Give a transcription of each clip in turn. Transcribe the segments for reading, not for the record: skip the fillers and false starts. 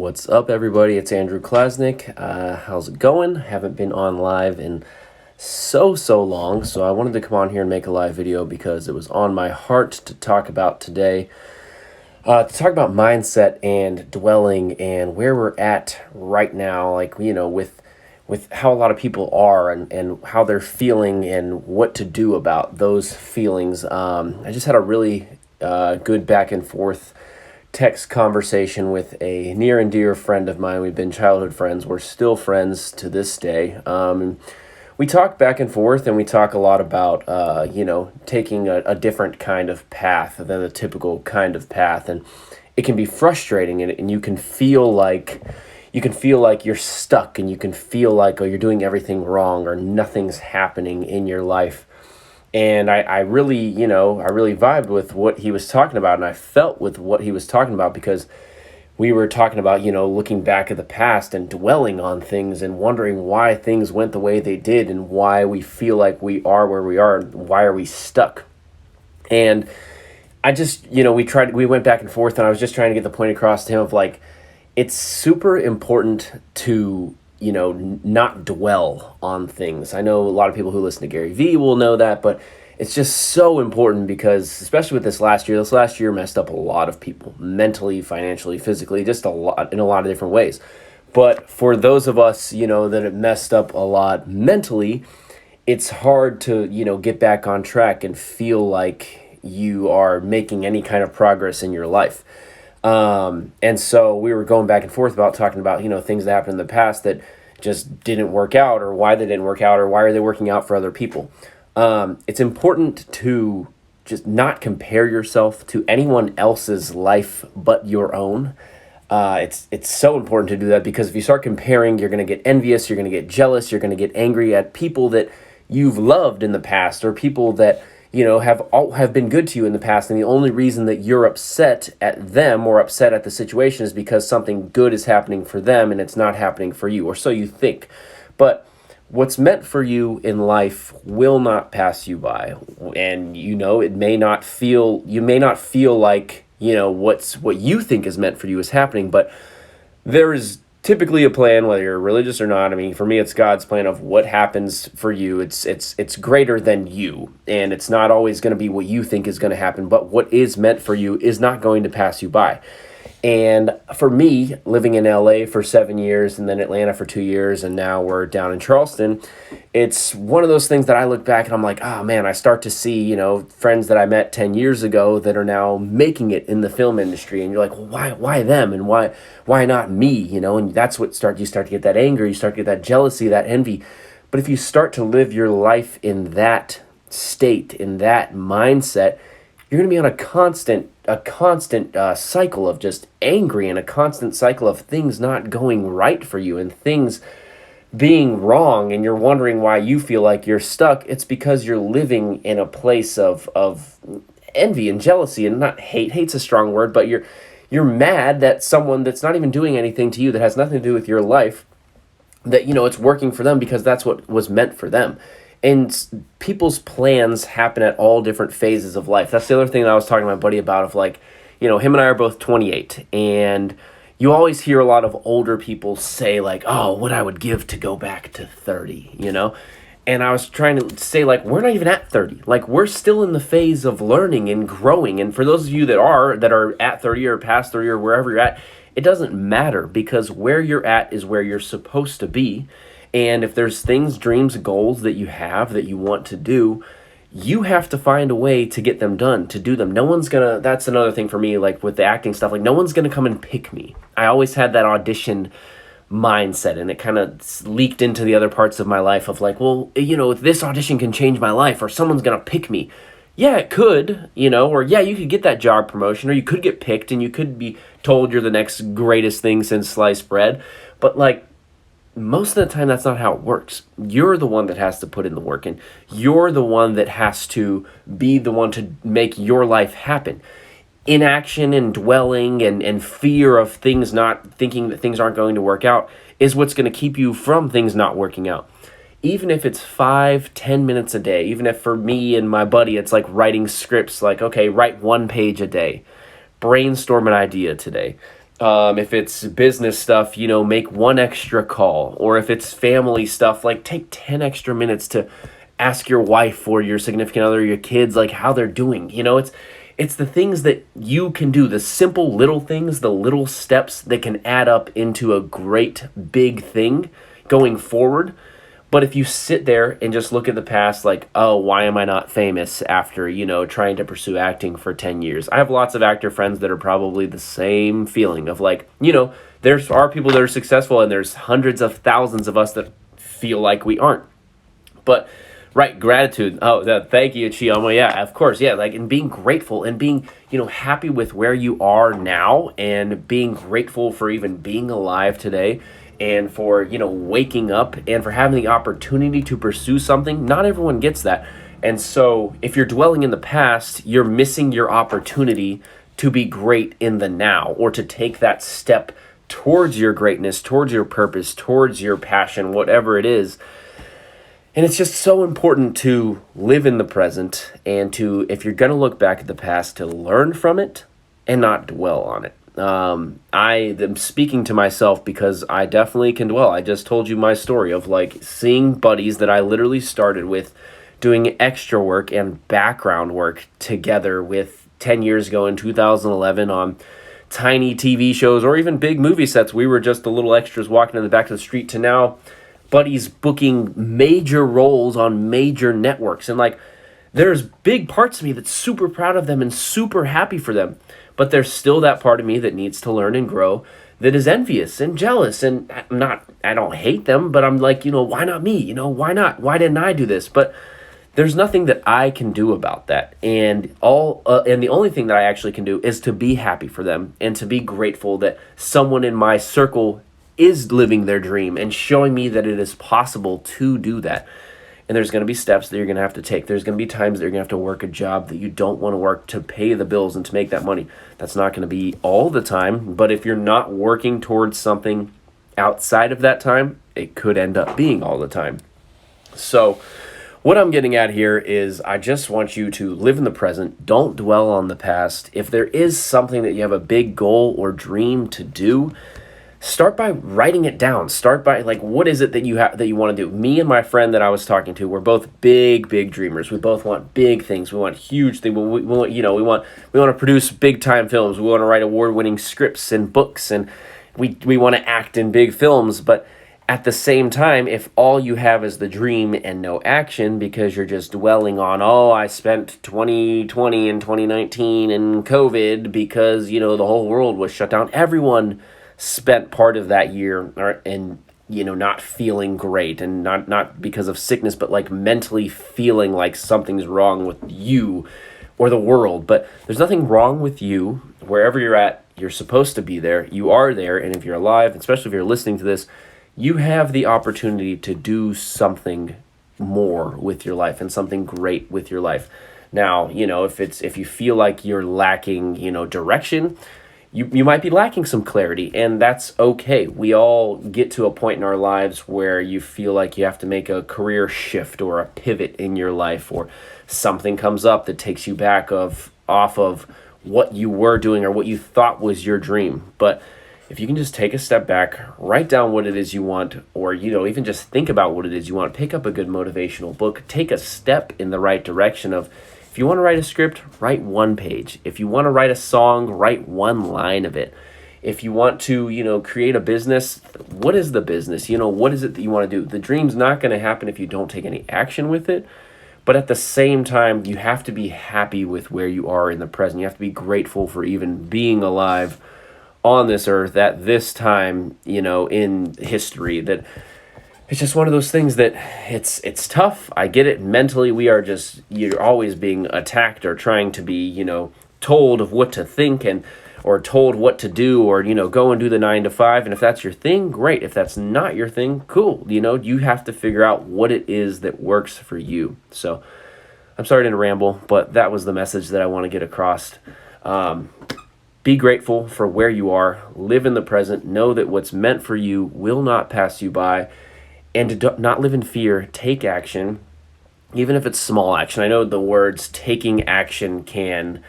What's up, everybody? It's Andrew Klasnick. How's it going? Haven't been on live in so long, so I wanted to come on here and make a live video because it was on my heart to talk about today. To talk about mindset and dwelling and where we're at right now, with how a lot of people are and how they're feeling and what to do about those feelings. I just had a really good back and forth text conversation with a near and dear friend of mine. We've been childhood friends. We're still friends to this day. We talk back and forth, and we talk a lot about, taking a different kind of path than the typical kind of path. And it can be frustrating, and you can feel like you're stuck, and you can feel like, oh, you're doing everything wrong or nothing's happening in your life. And I really vibed with what he was talking about, and I felt with what he was talking about because we were talking about, looking back at the past and dwelling on things and wondering why things went the way they did and why we feel like we are where we are and why are we stuck. And I just, we went back and forth, and I was just trying to get the point across to him of like, it's super important to not dwell on things. I know a lot of people who listen to Gary Vee will know that, but it's just so important because, especially with this last year messed up a lot of people mentally, financially, physically, just a lot in a lot of different ways. But for those of us, that it messed up a lot mentally, it's hard to, get back on track and feel like you are making any kind of progress in your life. And so we were going back and forth about talking about, things that happened in the past that just didn't work out, or why they didn't work out, or why are they working out for other people. It's important to just not compare yourself to anyone else's life but your own. It's so important to do that because if you start comparing, you're going to get envious, you're going to get jealous, you're going to get angry at people that you've loved in the past, or people that have been good to you in the past, and the only reason that you're upset at them or upset at the situation is because something good is happening for them and it's not happening for you, or so you think. But what's meant for you in life will not pass you by, and it may not feel like what you think is meant for you is happening, but there is typically a plan, whether you're religious or not. I mean, for me, it's God's plan of what happens for you. It's greater than you, and it's not always going to be what you think is going to happen, but what is meant for you is not going to pass you by. And for me, living in LA for 7 years and then Atlanta for 2 years, and now we're down in Charleston, it's one of those things that I look back and I'm like, oh man, I start to see, friends that I met 10 years ago that are now making it in the film industry. And you're like, well, why them? And why not me? And that's what you start to get that anger, you start to get that jealousy, that envy. But if you start to live your life in that state, in that mindset, you're going to be on a constant cycle of just angry, and a constant cycle of things not going right for you and things being wrong, and you're wondering why you feel like you're stuck. It's because you're living in a place of envy and jealousy, and not hate. Hate's a strong word, but you're mad that someone that's not even doing anything to you, that has nothing to do with your life, that it's working for them because that's what was meant for them. And people's plans happen at all different phases of life. That's the other thing that I was talking to my buddy about, of like, him and I are both 28, and you always hear a lot of older people say like, oh, what I would give to go back to 30, And I was trying to say, like, we're not even at 30. Like, we're still in the phase of learning and growing. And for those of you that are at 30 or past 30 or wherever you're at, it doesn't matter, because where you're at is where you're supposed to be. And if there's things, dreams, goals that you have that you want to do, you have to find a way to get them done, to do them. No one's gonna, that's another thing for me, like with the acting stuff, like no one's gonna come and pick me. I always had that audition mindset, and it kind of leaked into the other parts of my life of like, well, this audition can change my life, or someone's gonna pick me. Yeah, it could, or yeah, you could get that job promotion, or you could get picked, and you could be told you're the next greatest thing since sliced bread. But like, most of the time, that's not how it works. You're the one that has to put in the work, and you're the one that has to be the one to make your life happen. Inaction and dwelling and fear of things, not thinking that things aren't going to work out, is what's going to keep you from things not working out. Even if it's 5-10 minutes a day, even if for me and my buddy, it's like writing scripts, like, okay, write 1 page a day, brainstorm an idea today. If it's business stuff, make one extra call. Or if it's family stuff, like take 10 extra minutes to ask your wife or your significant other, your kids, like how they're doing. It's the things that you can do, the simple little things, the little steps that can add up into a great big thing going forward. But if you sit there and just look at the past, like, oh, why am I not famous after, trying to pursue acting for 10 years? I have lots of actor friends that are probably the same feeling of like, there are people that are successful and there's hundreds of thousands of us that feel like we aren't. But, right, gratitude. Oh, thank you, Chioma. Yeah, of course. Yeah, like, and being grateful and being, happy with where you are now and being grateful for even being alive today and for, waking up and for having the opportunity to pursue something. Not everyone gets that. And so if you're dwelling in the past, you're missing your opportunity to be great in the now or to take that step towards your greatness, towards your purpose, towards your passion, whatever it is. And it's just so important to live in the present and to, if you're going to look back at the past, to learn from it and not dwell on it. I am speaking to myself because I definitely can dwell. I just told you my story of like seeing buddies that I literally started with doing extra work and background work together with 10 years ago in 2011 on tiny TV shows or even big movie sets. We were just the little extras walking in the back of the street to now buddies booking major roles on major networks. And like, there's big parts of me that's super proud of them and super happy for them. But there's still that part of me that needs to learn and grow that is envious and jealous. And I don't hate them, but I'm like, why not me? Why not? Why didn't I do this? But there's nothing that I can do about that. And the only thing that I actually can do is to be happy for them and to be grateful that someone in my circle is living their dream and showing me that it is possible to do that. And there's going to be steps that you're going to have to take. There's going to be times that you're going to have to work a job that you don't want to work to pay the bills and to make that money. That's not going to be all the time. But if you're not working towards something outside of that time, it could end up being all the time. So what I'm getting at here is I just want you to live in the present. Don't dwell on the past. If there is something that you have a big goal or dream to do, start by writing it down. Start by like, what is it that you want to do? Me and my friend that I was talking to, we're both big dreamers. We both want big things. We want huge things. We want to produce big time films. We want to write award-winning scripts and books, and we want to act in big films. But at the same time, if all you have is the dream and no action because you're just dwelling on, I spent 2020 and 2019 and COVID because, the whole world was shut down. Everyone spent part of that year and not feeling great, and not because of sickness, but like mentally feeling like something's wrong with you or the world. But there's nothing wrong with you. Wherever you're at, you're supposed to be there. You are there. And if you're alive, especially if you're listening to this, you have the opportunity to do something more with your life and something great with your life. Now, if you feel like you're lacking, direction, you might be lacking some clarity, and that's okay. We all get to a point in our lives where you feel like you have to make a career shift or a pivot in your life, or something comes up that takes you back off of what you were doing or what you thought was your dream. But if you can just take a step back, write down what it is you want, or even just think about what it is you want, pick up a good motivational book, take a step in the right direction of, if you want to write a script, write one page. If you want to write a song, write one line of it. If you want to, create a business, what is the business? What is it that you want to do? The dream's not going to happen if you don't take any action with it. But at the same time, you have to be happy with where you are in the present. You have to be grateful for even being alive on this earth at this time, in history. That it's just one of those things that it's tough. I get it. Mentally, you're always being attacked or trying to be, told of what to think or told what to do, or, go and do the 9 to 5. And if that's your thing, great. If that's not your thing, cool. You have to figure out what it is that works for you. So I'm sorry to ramble, but that was the message that I want to get across. Be grateful for where you are. Live in the present. Know that what's meant for you will not pass you by. And to not live in fear, take action, even if it's small action. I know the words taking action can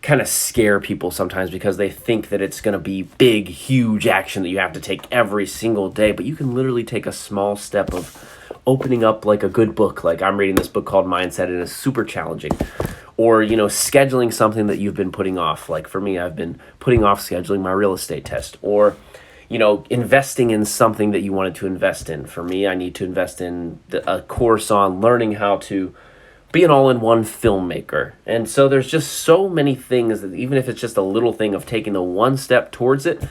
kind of scare people sometimes because they think that it's going to be big, huge action that you have to take every single day. But you can literally take a small step of opening up like a good book. Like I'm reading this book called Mindset, and it's super challenging. Or, scheduling something that you've been putting off. Like for me, I've been putting off scheduling my real estate test. Or, investing in something that you wanted to invest in. For me, I need to invest in a course on learning how to be an all-in-one filmmaker. And so there's just so many things that even if it's just a little thing of taking the one step towards it,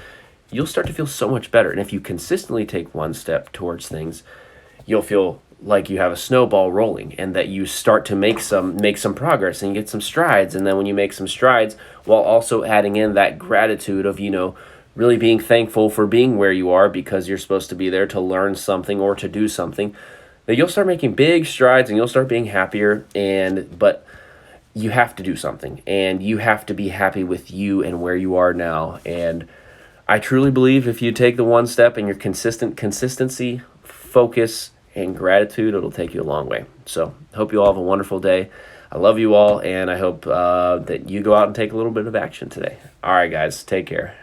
you'll start to feel so much better. And if you consistently take one step towards things, you'll feel like you have a snowball rolling, and that you start to make some progress and you get some strides. And then when you make some strides while also adding in that gratitude of, really being thankful for being where you are, because you're supposed to be there to learn something or to do something, that you'll start making big strides and you'll start being happier. But you have to do something, and you have to be happy with you and where you are now. And I truly believe if you take the one step and your consistency, focus, and gratitude, it'll take you a long way. So I hope you all have a wonderful day. I love you all, and I hope that you go out and take a little bit of action today. All right, guys, take care.